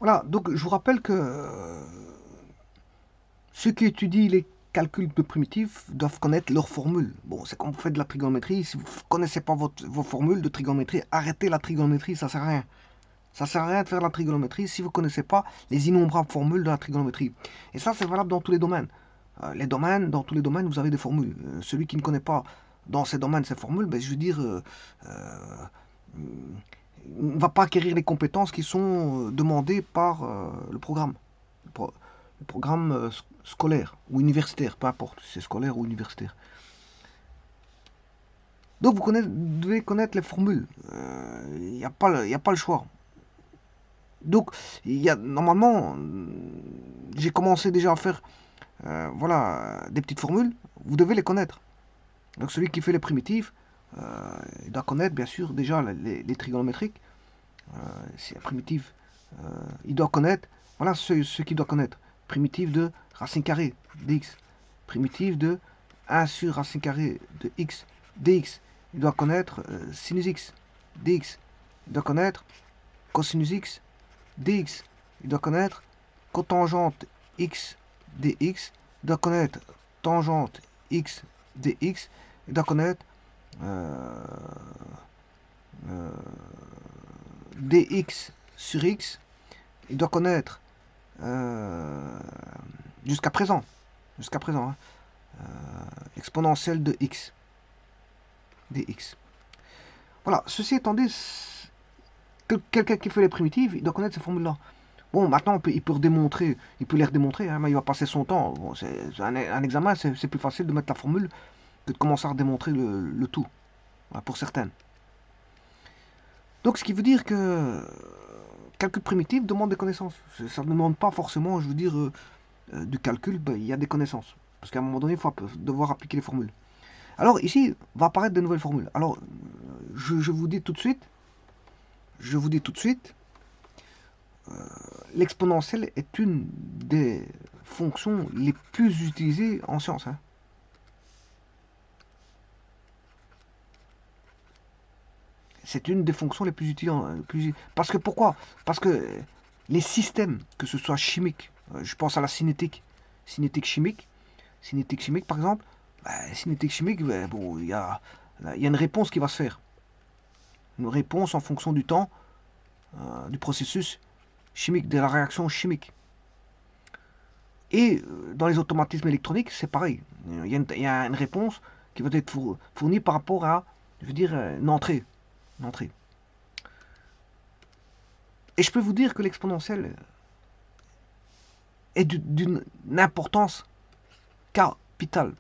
Voilà, donc je vous rappelle que ceux qui étudient les calculs de primitifs doivent connaître leurs formules. Bon, c'est comme vous faites de la trigonométrie, si vous ne connaissez pas vos formules de trigonométrie, arrêtez la trigonométrie, ça sert à rien. Ça sert à rien de faire de la trigonométrie si vous ne connaissez pas les innombrables formules de la trigonométrie. Et ça, c'est valable dans tous les domaines. Dans tous les domaines, vous avez des formules. Celui qui ne connaît pas dans ces domaines ces formules, ben, je veux dire, ne va pas acquérir les compétences qui sont demandées par le programme. Le programme scolaire ou universitaire, peu importe si c'est scolaire ou universitaire. Donc devez connaître les formules. Il n'y a, a pas le choix. Donc, normalement, j'ai commencé déjà à faire voilà, des petites formules. Vous devez les connaître. Donc, celui qui fait les primitives, il doit connaître bien sûr déjà les trigonométriques. C'est la primitive. Il doit connaître, voilà ce qu'il doit connaître. Primitive de racine carrée dx. Primitive de 1 sur racine carrée de x dx. Il doit connaître sinus x dx. Il doit connaître cosinus x dx. Il doit connaître cotangente x dx. Il doit connaître tangente x dx. Il doit connaître euh, euh, dx sur x. Il doit connaître euh, jusqu'à présent, hein, exponentielle de x dx. Voilà, ceci étant dit, quelqu'un qui fait les primitives, il doit connaître ces formules-là. Bon, maintenant, il peut redémontrer, il peut les redémontrer, hein, mais il va passer son temps. Bon, un examen, c'est plus facile de mettre la formule que de commencer à redémontrer le tout, voilà, pour certaines. Donc, ce qui veut dire que calcul primitif demande des connaissances. Ça ne demande pas forcément, je veux dire, du calcul, ben, il y a des connaissances. Parce qu'à un moment donné, il faut devoir appliquer les formules. Alors, ici, va apparaître de nouvelles formules. Alors, je vous dis tout de suite, je vous dis tout de suite, l'exponentielle est une des fonctions les plus utilisées en sciences, hein. C'est une des fonctions les plus utilisées. Parce que pourquoi? Parce que les systèmes, que ce soit chimique, je pense à la cinétique chimique, par exemple, bah, cinétique chimique, bah, bon, il y a une réponse qui va se faire. Une réponse en fonction du temps, du processus chimique, de la réaction chimique. Et dans les automatismes électroniques, c'est pareil. Il y a une réponse qui va être fournie par rapport à, je veux dire, une entrée. Une entrée. Et je peux vous dire que l'exponentielle est d'une importance capitale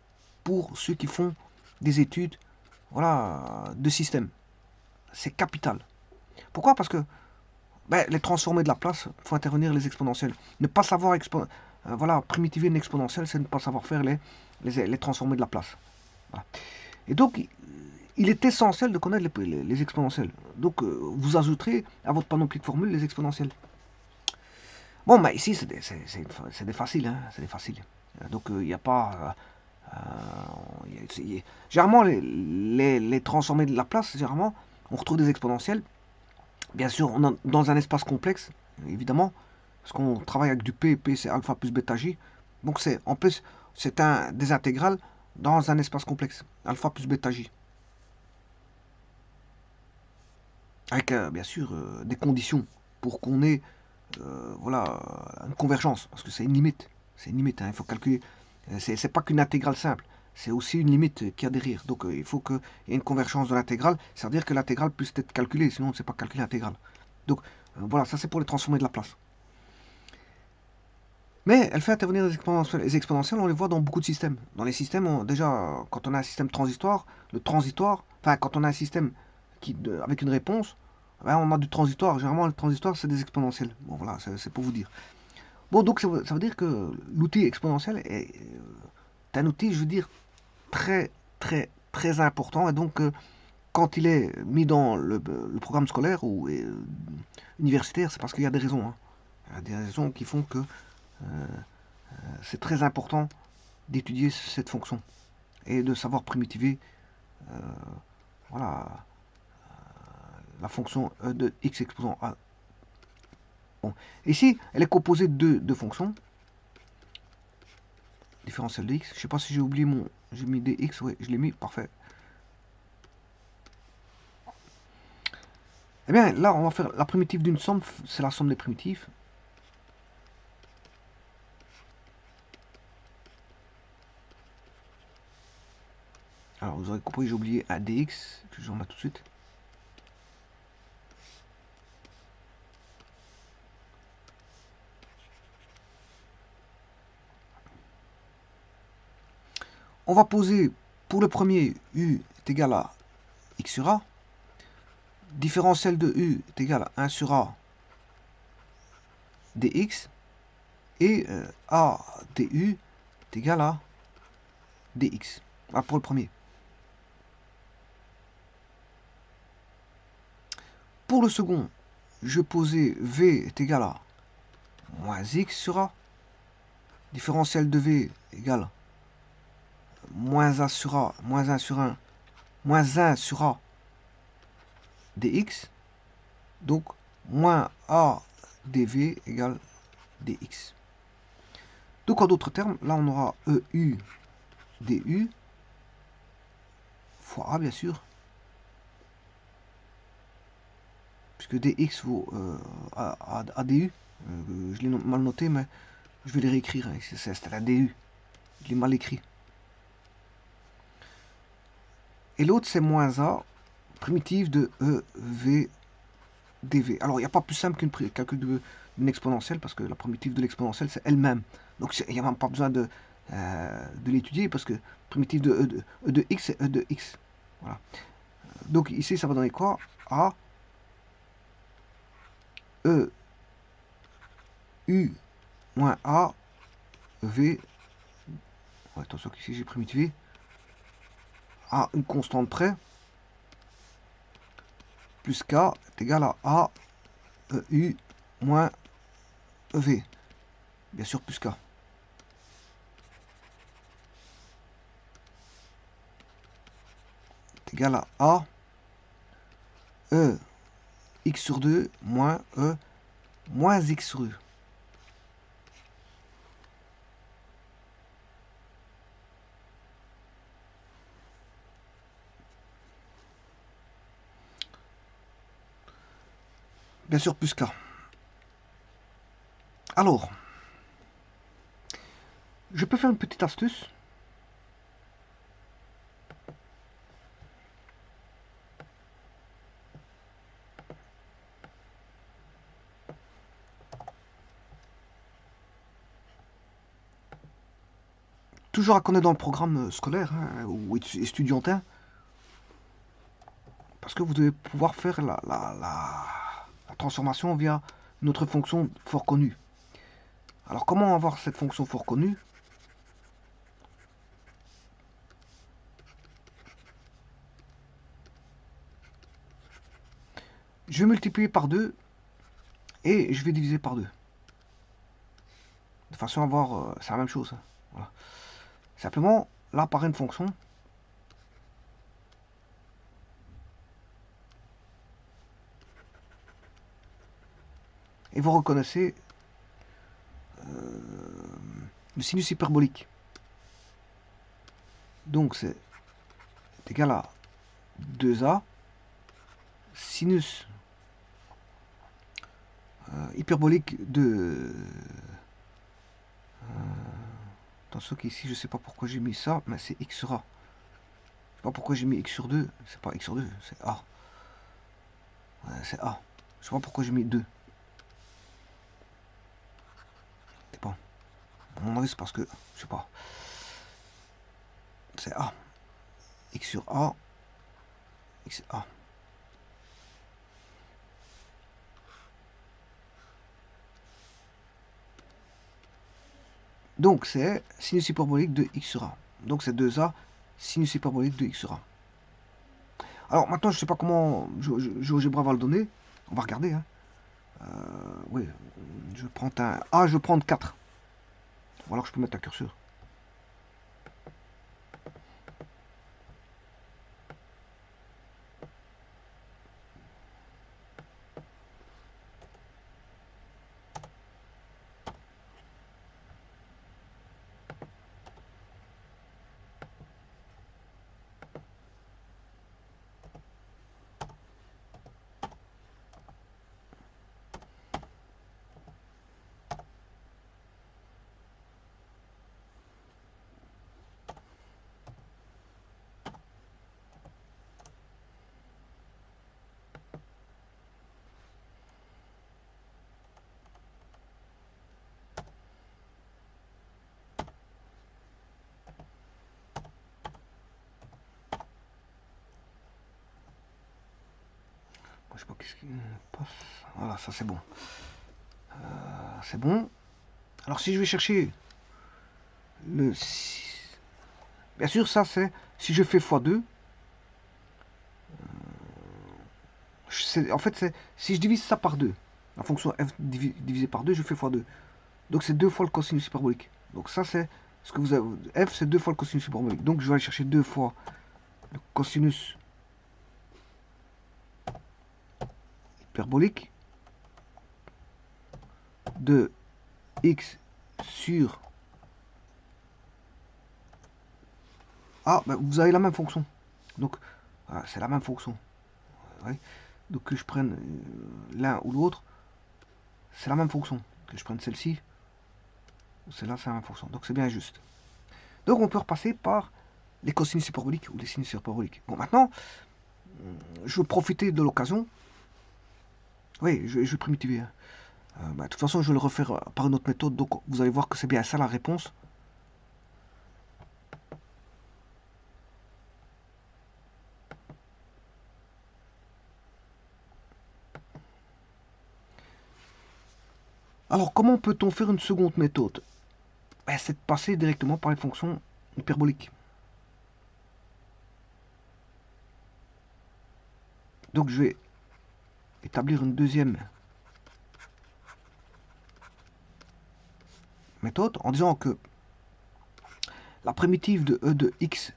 pour ceux qui font des études, voilà, de système. C'est capital. Pourquoi? Parce que ben, les transformer de la place, il faut intervenir les exponentielles. Ne pas savoir voilà, primitiver une exponentielle, c'est ne pas savoir faire les transformer de la place. Voilà. Et donc, il est essentiel de connaître les exponentielles. Donc, vous ajouterez à votre panoplie de formules les exponentielles. Bon, mais ici, c'est des faciles. Hein, c'est des faciles. Donc, il n'y a pas. Généralement, les transformés de la place, généralement, on retrouve des exponentielles. Bien sûr, dans un espace complexe, évidemment, parce qu'on travaille avec du P, P c'est alpha plus bêta j. Donc, en plus, c'est des intégrales dans un espace complexe, alpha plus bêta j. Avec, bien sûr, des conditions pour qu'on ait voilà, une convergence, parce que c'est une limite. C'est une limite, hein, il faut calculer. C'est pas qu'une intégrale simple, c'est aussi une limite qu'il y a derrière. Donc il faut qu'il y ait une convergence de l'intégrale, c'est-à-dire que l'intégrale puisse être calculée, sinon on ne sait pas calculer l'intégrale. Donc voilà, ça c'est pour les transformer de la place. Mais elle fait intervenir les exponentielles, on les voit dans beaucoup de systèmes. Dans les systèmes, déjà, quand on a un système transitoire, le transitoire, enfin quand on a un système avec une réponse, ben, on a du transitoire. Généralement, le transitoire, c'est des exponentielles. Bon, voilà, c'est pour vous dire. Bon, donc ça veut dire que l'outil exponentiel est un outil, je veux dire, très, très, très important. Et donc, quand il est mis dans le programme scolaire ou universitaire, c'est parce qu'il y a des raisons, hein. Il y a des raisons qui font que c'est très important d'étudier cette fonction et de savoir primitiver voilà, la fonction de x exposant à Bon. Ici, elle est composée de deux fonctions. Différentiel de x. Je sais pas si j'ai oublié mon... J'ai mis dx, oui, je l'ai mis, parfait. Eh bien, là, on va faire la primitive d'une somme, c'est la somme des primitives. Alors, vous aurez compris, j'ai oublié un dx, que je vais en mettre tout de suite. On va poser, pour le premier, u est égal à x sur a. Différentiel de u est égal à 1 sur a dx. Et a du est égal à dx. Ah, pour le premier. Pour le second, je posais v est égal à moins x sur a. Différentiel de v égale moins a sur a, moins 1 sur 1, moins 1 sur a dx. Donc, moins a dv égale dx. Donc, en d'autres termes, là, on aura EU du fois a, bien sûr, puisque dx vaut a du. Je l'ai mal noté, mais je vais les réécrire. Hein. C'est la du. Je l'ai mal écrit. Et l'autre, c'est moins a, primitive de EV dv. Alors, il n'y a pas plus simple qu'une calcul d'une exponentielle, parce que la primitive de l'exponentielle, c'est elle-même. Donc, il n'y a même pas besoin de l'étudier, parce que primitive e de x, c'est e de x. Voilà. Donc, ici, ça va donner quoi? A, E, U, moins A, V. Ouais, attention qu'ici, j'ai primitivé. À une constante près, plus K est égal à A, EU, moins EV. Bien sûr, plus K. Est égal à A, E, x sur 2, moins E, moins x sur 2. Bien sûr, plus K. Alors, je peux faire une petite astuce. Toujours à connaître dans le programme scolaire hein, ou étudiantin. Parce que vous devez pouvoir faire la transformation via notre fonction fort connue. Alors, comment avoir cette fonction fort connue? Je vais multiplier par 2 et je vais diviser par 2. De façon à voir, c'est la même chose. Hein. Voilà. Simplement, là apparaît une fonction. Et vous reconnaissez le sinus hyperbolique. Donc c'est égal à 2a sinus hyperbolique de... attention qu'ici je sais pas pourquoi j'ai mis ça, mais c'est x sur a. Je sais pas pourquoi j'ai mis x sur 2, c'est pas x sur 2, c'est a. C'est a. Je sais pas pourquoi j'ai mis 2. C'est pas. À mon avis c'est parce que, je sais pas. C'est a. X sur a. X a. Donc c'est sinus hyperbolique de x sur a. Donc c'est 2a sinus hyperbolique de x sur a. Alors maintenant je sais pas comment GeoGebra va le donner. On va regarder. Hein. Oui, je prends un... Ah, je vais prendre 4. Ou alors je peux mettre un curseur. Je sais pas qu'est-ce qui passe. Voilà, ça c'est bon. C'est bon. Alors si je vais chercher le 6, bien sûr ça c'est, si je fais x2, en fait c'est, si je divise ça par 2, la fonction f divisée par 2, je fais x2. Donc c'est 2 fois le cosinus hyperbolique. Donc ça c'est ce que vous avez, f c'est 2 fois le cosinus hyperbolique. Donc je vais aller chercher 2 fois le cosinus hyperbolique de x sur a, ben vous avez la même fonction. Donc voilà, c'est la même fonction. Ouais. Donc que je prenne l'un ou l'autre, c'est la même fonction. Que je prenne celle-ci ou celle-là, c'est la même fonction. Donc c'est bien juste. Donc on peut repasser par les cosinus hyperboliques ou les sinus hyperboliques. Bon, maintenant, je veux profiter de l'occasion. Oui, je vais primitiver. Hein. Bah, de toute façon, je vais le refaire par une autre méthode. Donc vous allez voir que c'est bien ça la réponse. Alors, comment peut-on faire une seconde méthode? Ben, c'est de passer directement par les fonctions hyperboliques. Donc, je vais établir une deuxième méthode en disant que la primitive de e de x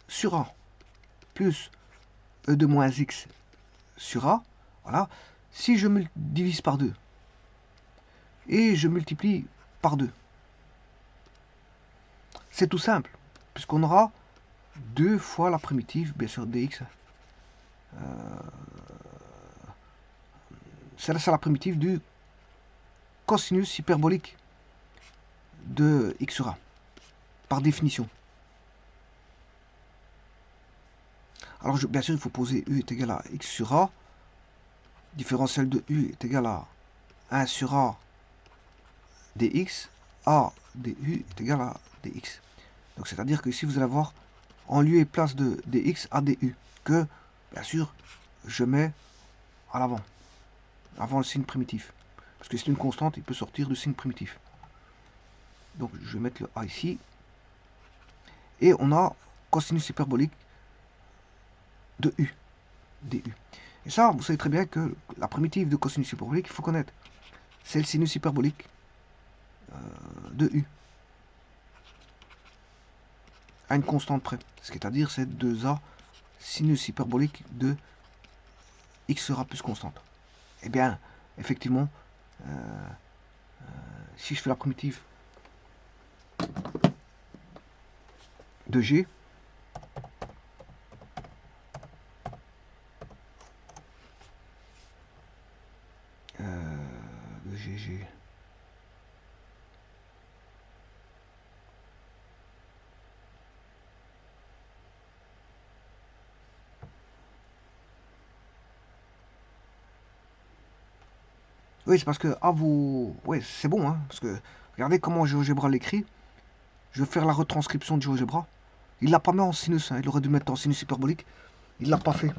sur a plus e de moins x sur a, voilà, si je divise par 2 et je multiplie par 2, c'est tout simple, puisqu'on aura 2 fois la primitive, bien sûr, dx. C'est la primitive du cosinus hyperbolique de x sur a, par définition. Alors, bien sûr, il faut poser u est égal à x sur a. Différentiel de u est égal à 1 sur a dx. A du est égal à dx. Donc, c'est-à-dire que ici, vous allez avoir en lieu et place de dx à du, que, bien sûr, je mets à l'avant, avant le signe primitif. Parce que c'est une constante, il peut sortir du signe primitif. Donc, je vais mettre le a ici. Et on a cosinus hyperbolique de u, du. Et ça, vous savez très bien que la primitive de cosinus hyperbolique, il faut connaître. C'est le sinus hyperbolique de u. À une constante près. C'est-à-dire c'est 2a sinus hyperbolique de x sera plus constante. Eh bien, effectivement, si je fais la primitive de g, de g, oui, c'est parce que vous, oui, c'est bon, hein, parce que regardez comment GeoGebra l'écrit. Je vais faire la retranscription de GeoGebra. Il l'a pas mis en sinus, hein, il aurait dû mettre en sinus hyperbolique. Il l'a pas fait.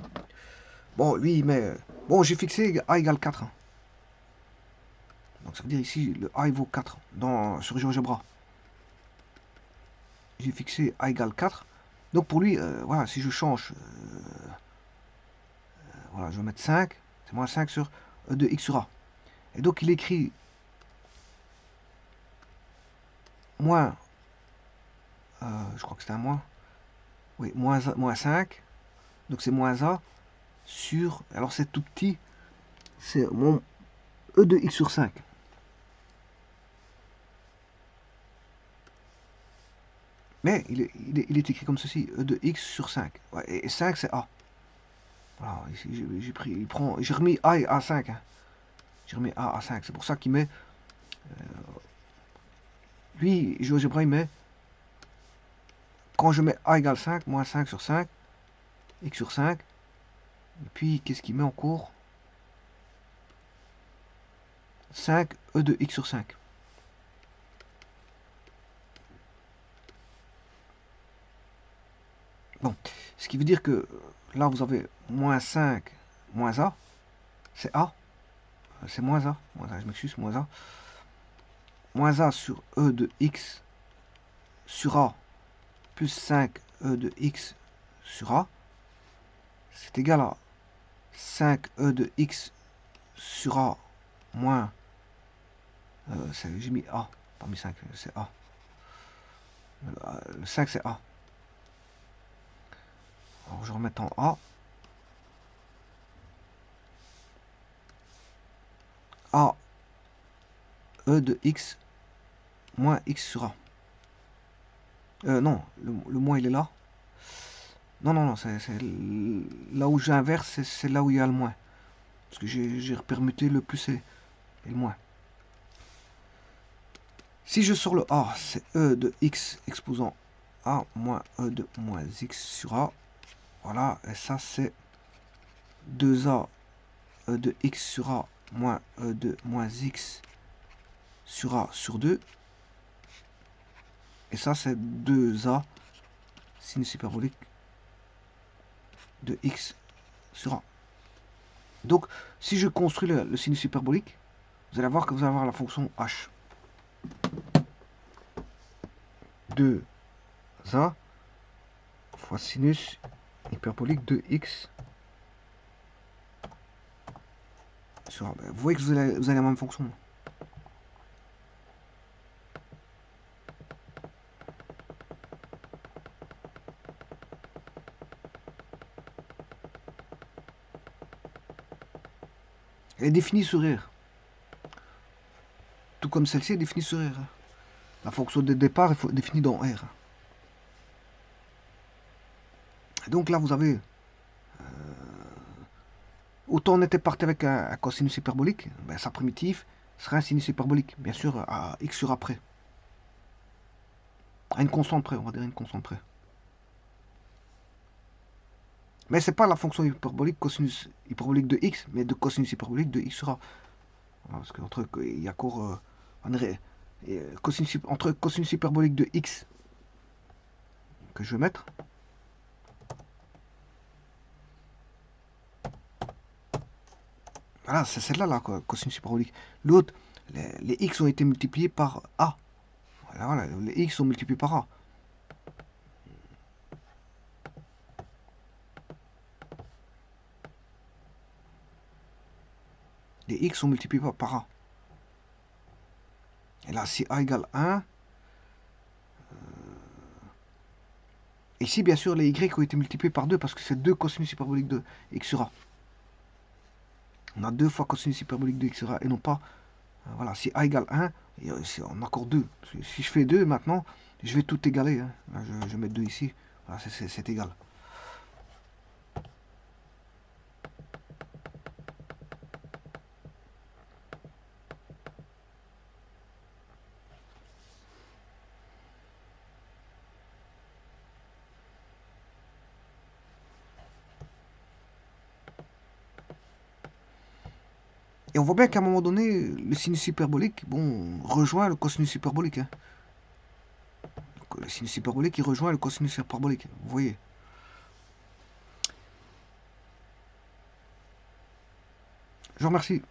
Bon, lui, mais bon, j'ai fixé a égale 4. Hein. Donc ça veut dire ici, le a il vaut 4 sur GeoGebra. J'ai fixé a égale 4. Donc pour lui, voilà, si je change, voilà, je vais mettre 5. C'est moins 5 sur e de x sur a. Et donc il écrit moins, je crois que c'était un moins, oui, moins 5. Donc c'est moins a sur, alors c'est tout petit, c'est mon e de x sur 5. Mais il est écrit comme ceci, e de x sur 5. Ouais, et 5 c'est a. Voilà, ici j'ai remis a à 5. Hein. J'ai remis a à 5. C'est pour ça qu'il met, lui, GeoGebra il met, quand je mets a égale 5, moins 5 sur 5, x sur 5, et puis qu'est-ce qu'il met encore 5 e de x sur 5. Bon, ce qui veut dire que là vous avez moins 5 moins a, c'est A. C'est moins A. Moins A, je m'excuse, moins A. Moins A sur E de X sur A plus 5E de X sur A. C'est égal à 5E de X sur A moins... j'ai mis A. Parmi 5, c'est A. Le 5, c'est A. Alors, je remets en A. A, E de X moins X sur A. Non, le moins, il est là. Non, non, non, c'est là où j'inverse, c'est là où il y a le moins. Parce que j'ai permuté le plus et le moins. Si je sors le A, c'est E de X exposant A moins E de moins X sur A. Voilà, et ça c'est 2A E de X sur A moins E de moins X sur A sur 2. Et ça c'est 2A sinus hyperbolique de X sur A. Donc, si je construis le sinus hyperbolique, vous allez voir que vous allez avoir la fonction H. 2A fois sinus hyperbolique de X sur A. Vous voyez que vous avez la même fonction. Elle est définie sur R. Tout comme celle-ci est définie sur R. La fonction de départ est définie dans R. Et donc là, vous avez... autant on était parti avec un cosinus hyperbolique, ben, sa primitive sera un sinus hyperbolique. Bien sûr, à x sur A près. À une constante près, on va dire une constante près. Mais c'est pas la fonction hyperbolique cosinus hyperbolique de x, mais de cosinus hyperbolique de x sur A. Parce qu'entre il y a encore entre cosinus hyperbolique de x que je vais mettre. Voilà, c'est celle-là, là, cosinus hyperbolique. L'autre, les x ont été multipliés par A. Voilà, les x sont multipliés par A. Les x sont multipliés par A. Et là, si A égale 1, ici, bien sûr, les y ont été multipliés par 2 parce que c'est 2 cosinus hyperboliques de x sur A. On a 2 fois cosinus hyperbolique de x sur A et non pas... voilà, si A égale 1, on a encore 2. Si je fais 2 maintenant, je vais tout égaler. Hein. Là, je vais mettre 2 ici. Voilà, c'est égal. Et on voit bien qu'à un moment donné, le sinus hyperbolique, bon, rejoint le cosinus hyperbolique. Hein. Le sinus hyperbolique, il rejoint le cosinus hyperbolique. Vous voyez. Je vous remercie.